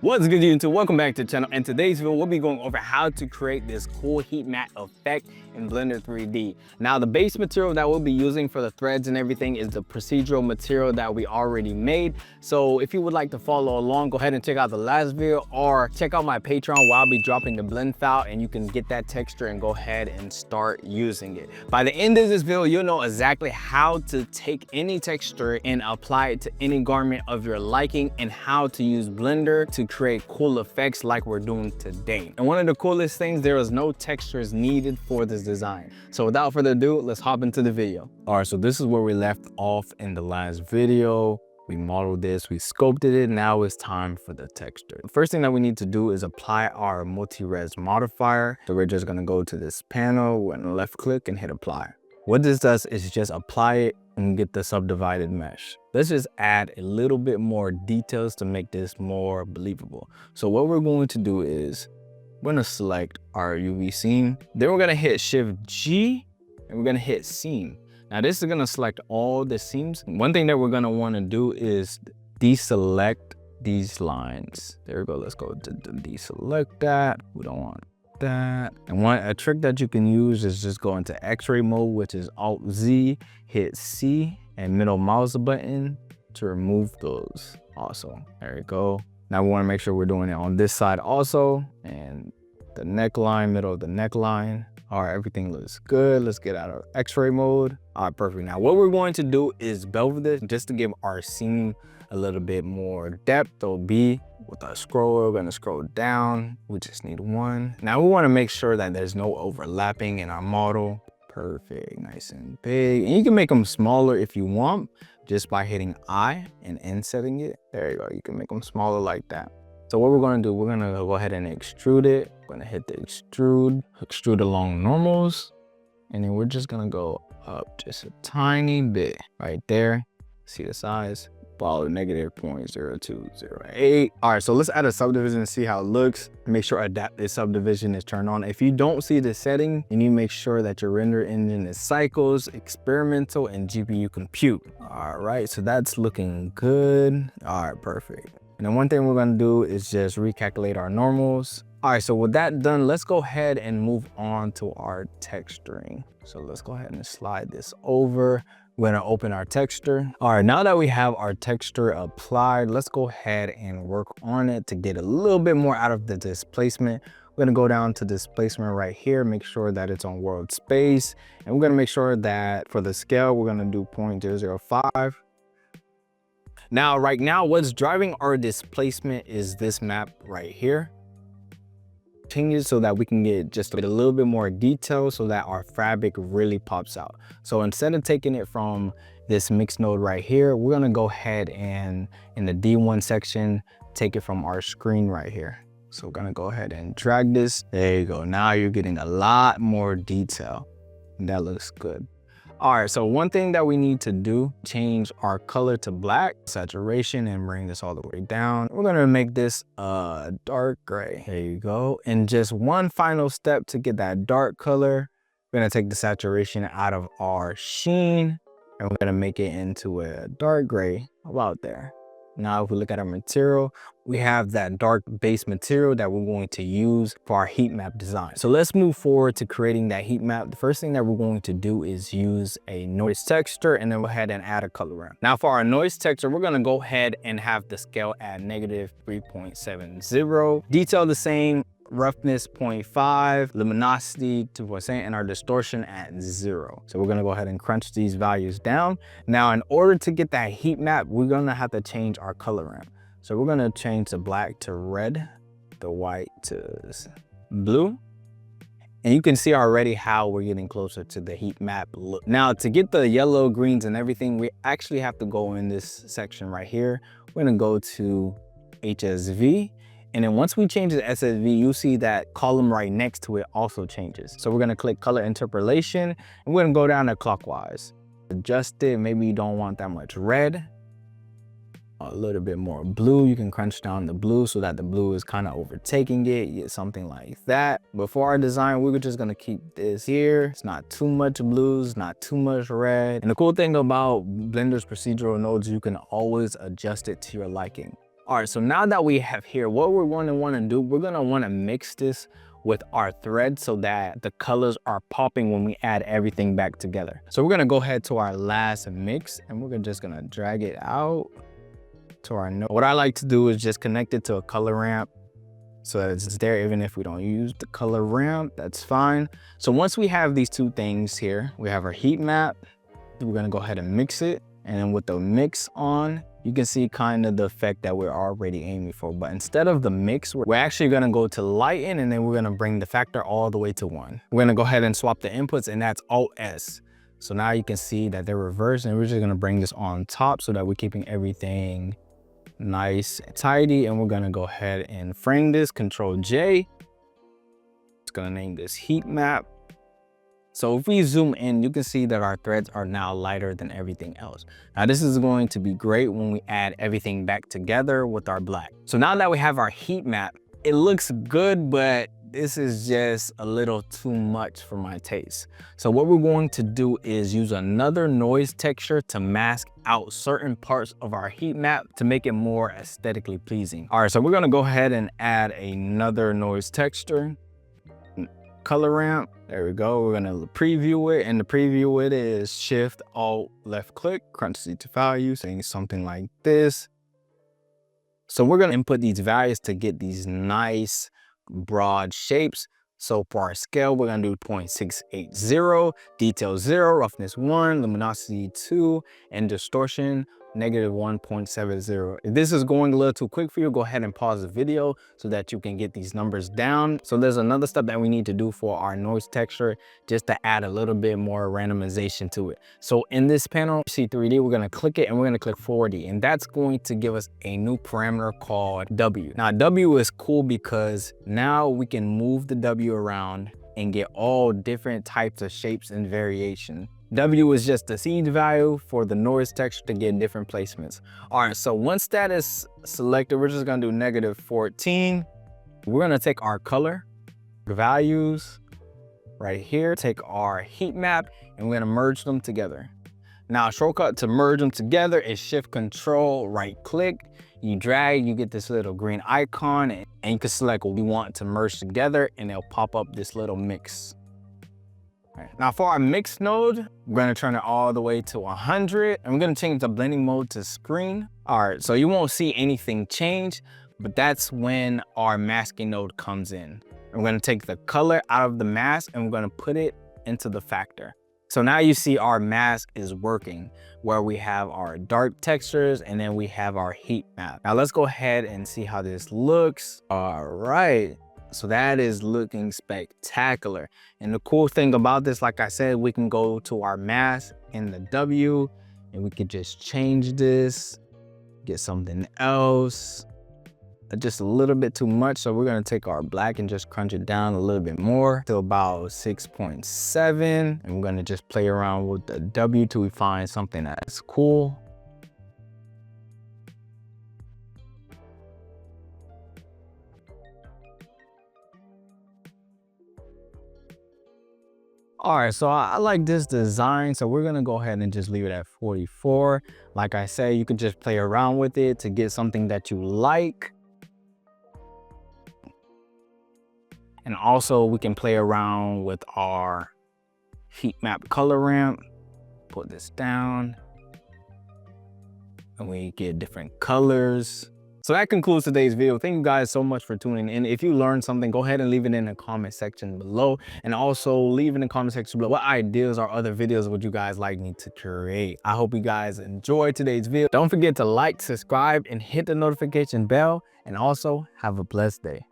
What's good, YouTube? Welcome back to the channel. In today's video, we'll be going over how to create this cool heat map effect in Blender 3D. Now, the base material that we'll be using for the threads and everything is the procedural material that we already made. So if you would like to follow along, go ahead and check out the last video or check out my Patreon where I'll be dropping the blend file and you can get that texture and go ahead and start using it. By the end of this video, you'll know exactly how to take any texture and apply it to any garment of your liking and how to use Blender to create cool effects like we're doing today. And one of the coolest things, there is no textures needed for this design. So without further ado, let's hop into the video. All right, so this is where we left off in the last video. We modeled this, we sculpted it. Now it's time for the texture. The first thing that we need to do is apply our multi-res modifier. So we're just gonna go to this panel and left click and hit apply. What this does is just apply it and get the subdivided mesh. Let's just add a little bit more details to make this more believable. So what we're going to do is we're gonna select our UV scene. Then we're gonna hit Shift G and we're gonna hit seam. Now this is gonna select all the seams. One thing that we're gonna wanna do is deselect these lines. There we go, let's go to deselect that. We don't want that. And a trick that you can use is just go into X-ray mode, which is Alt Z, hit C and middle mouse button to remove those also. There we go. Now we want to make sure we're doing it on this side also, and the neckline, middle of the neckline. All right, everything looks good. Let's get out of X-ray mode. All right, perfect. Now what we're going to do is bevel this just to give our seam a little bit more depth. So B with our scroll, we're gonna scroll down. We just need one. Now we wanna make sure that there's no overlapping in our model. Perfect, nice and big. And you can make them smaller if you want, just by hitting I and insetting it. There you go, you can make them smaller like that. So what we're gonna do, we're gonna go ahead and extrude it. We're gonna hit the extrude along normals. And then we're just gonna go up just a tiny bit right there. See the size? Follow -0.0208. All right, so let's add a subdivision and see how it looks. Make sure adaptive subdivision is turned on. If you don't see this setting, you need to make sure that your render engine is cycles, experimental, and GPU compute. All right, so that's looking good. All right, perfect. And then one thing we're gonna do is just recalculate our normals. All right, so with that done, let's go ahead and move on to our texturing. So let's go ahead and slide this over. We're gonna open our texture. All right, now that we have our texture applied, let's go ahead and work on it to get a little bit more out of the displacement. We're gonna go down to displacement right here, make sure that it's on world space. And we're gonna make sure that for the scale, we're gonna do 0.005. Now, right now, what's driving our displacement is this map right here. Changes so that we can get just a little bit more detail so that our fabric really pops out. So instead of taking it from this mix node right here, we're gonna go ahead and in the D1 section, take it from our screen right here. So we're gonna go ahead and drag this. There you go. Now you're getting a lot more detail. And that looks good. All right, so one thing that we need to do, change our color to black, saturation, and bring this all the way down. We're gonna make this a dark gray. There you go. And just one final step to get that dark color, we're gonna take the saturation out of our sheen, and we're gonna make it into a dark gray about there. Now, if we look at our material, we have that dark base material that we're going to use for our heat map design. So let's move forward to creating that heat map. The first thing that we're going to do is use a noise texture and then go ahead and add a color ramp. Now for our noise texture, we're gonna go ahead and have the scale at -3.70. Detail the same, roughness 0.5, luminosity 2%, and our distortion at 0. So we're gonna go ahead and crunch these values down. Now, in order to get that heat map, we're gonna have to change our color ramp. So we're gonna change the black to red, the white to blue. And you can see already how we're getting closer to the heat map look. Now, to get the yellow, greens, and everything, we actually have to go in this section right here. We're gonna go to HSV. And then once we change the SSV, you'll see that column right next to it also changes. So we're gonna click color interpolation and we're gonna go down to clockwise. Adjust it, maybe you don't want that much red. A little bit more blue, you can crunch down the blue so that the blue is kind of overtaking it, get something like that. But for our design, we're just gonna keep this here. It's not too much blues, not too much red. And the cool thing about Blender's procedural nodes, you can always adjust it to your liking. All right, so now that we have here, what we're going to want to do, we're going to want to mix this with our thread so that the colors are popping when we add everything back together. So we're going to go ahead to our last mix and we're just going to drag it out to our node. What I like to do is just connect it to a color ramp so that it's there even if we don't use the color ramp, that's fine. So once we have these two things here, we have our heat map, we're going to go ahead and mix it. And then with the mix on, you can see kind of the effect that we're already aiming for. But instead of the mix, we're actually gonna go to lighten and then we're gonna bring the factor all the way to 1. We're gonna go ahead and swap the inputs and that's Alt-S. So now you can see that they're reversed and we're just gonna bring this on top so that we're keeping everything nice and tidy. And we're gonna go ahead and frame this, Control-J. Just gonna name this heat map. So if we zoom in, you can see that our threads are now lighter than everything else. Now this is going to be great when we add everything back together with our black. So now that we have our heat map, it looks good, but this is just a little too much for my taste. So what we're going to do is use another noise texture to mask out certain parts of our heat map to make it more aesthetically pleasing. All right, so we're gonna go ahead and add another noise texture. Color ramp, there we go. We're gonna preview it, and to preview it is Shift Alt left click, crunch Z to value, saying something like this. So we're gonna input these values to get these nice broad shapes. So for our scale, we're gonna do 0.680, detail 0, roughness 1, luminosity 2, and distortion -1.70. If this is going a little too quick for you, go ahead and pause the video so that you can get these numbers down. So there's another step that we need to do for our noise texture just to add a little bit more randomization to it. So in this panel, C3D, we're gonna click it and we're gonna click 40, and that's going to give us a new parameter called W. Now W is cool because now we can move the W around and get all different types of shapes and variation. W is just the seed value for the noise texture to get different placements. All right, so once that is selected, we're just gonna do -14. We're gonna take our color values right here, take our heat map, and we're gonna merge them together. Now, a shortcut to merge them together is Shift Control right click. You drag, you get this little green icon, and you can select what we want to merge together, and it'll pop up this little mix. Right. Now for our mix node, we're gonna turn it all the way to 100, and we're gonna change the blending mode to screen. All right, so you won't see anything change, but that's when our masking node comes in. We're gonna take the color out of the mask and we're gonna put it into the factor. So now you see our mask is working, where we have our dark textures and then we have our heat map. Now let's go ahead and see how this looks. All right. So that is looking spectacular. And the cool thing about this, like I said, we can go to our mask in the W and we can just change this, get something else, just a little bit too much. So we're gonna take our black and just crunch it down a little bit more to about 6.7. And we're gonna just play around with the W till we find something that's cool. All right, so I like this design, so we're gonna go ahead and just leave it at 44. Like I said, you can just play around with it to get something that you like. And also we can play around with our heat map color ramp. Put this down and we get different colors. So that concludes today's video. Thank you guys so much for tuning in. If you learned something, go ahead and leave it in the comment section below. And also leave in the comment section below what ideas or other videos would you guys like me to create. I hope you guys enjoyed today's video. Don't forget to like, subscribe, and hit the notification bell. And also have a blessed day.